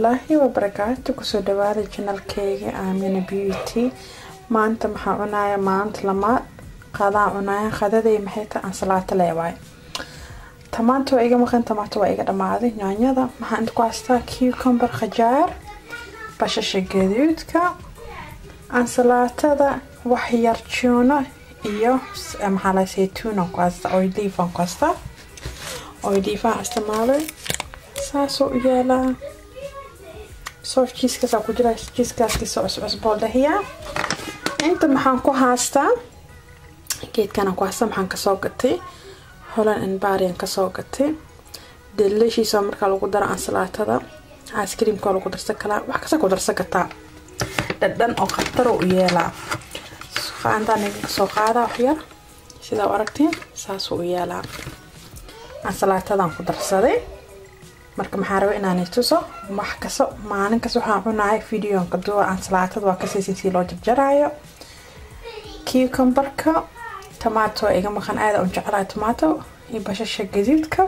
الله وبركاته كسو دواada channelkayga Aamina Beauty maanta maxaa cunaya maanta lama qada cunaya qadaday maxay tahay ansalaato leeyahay tamaanto iga maqan tamaanto waa iga dhamaaday yaanyada maxaan ku haystaa cucumber qajaar basasha gaduudka ansalaatada wax yar tuna iyo maxaa la saytuun ku haystaa olive isticmaalay saaso yaala soft cheese ka ku jira cheese ka cusbo dhahiya inta maxaan ku haystaa geedkana ku haystaa maxaan ka soo gatay Holland and Barry ka soo gatay delicious marka lagu daro ansalaatada ice cream ka lagu darsan kala wax ka soo darsan kartaa daddan oo khatar u yeela qaandaan ka soo qaada wax yar sida aragtiin saas u yeela ansalaatada ku darsaday marka maxaa rabaa inaan tuso wax kaso maalin kaso waxaan cunaay video ka duwa ansalaatada waa ka si loo jarjarayo cucumberka tomato iga maqan aad u jeclaa tomato iyo basasha gaduudka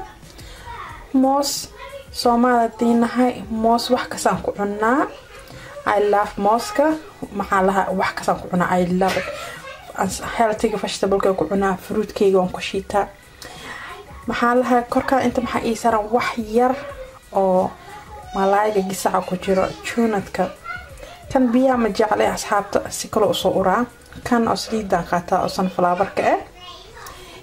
moos Soomaalidiinahay moos wax kasaan ku cunaa I love mooska maxaa laha wax kasaan ku cunaa I love healthy vegetable ku cunaa fruit kayga aan ku shiita maxaa laha korka inta maxaa ii saran wax yar oo malaayga gisaca ku jiro tunadka kan biya ma jeclay asxaabta si kale u soo uraa kan asliidan qaata oo sunflower-ka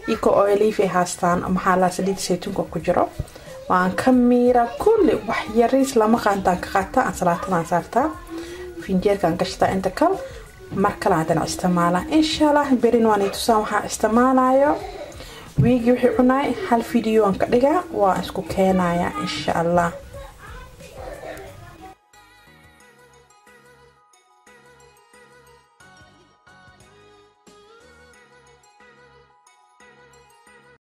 iko olive haastaan maxaa la saliid saytuunka ku jiro waan ka miira kulli wax yariis lama qaantaan ka qaata ansalaatada saarta finjeerkan gashta inta kal marka la hadana isticmaala insha Allah berin waan tusaan waxa isticmaalayo wixii cunay hal video aan ka dhigaa waa isku keenaya insha Allah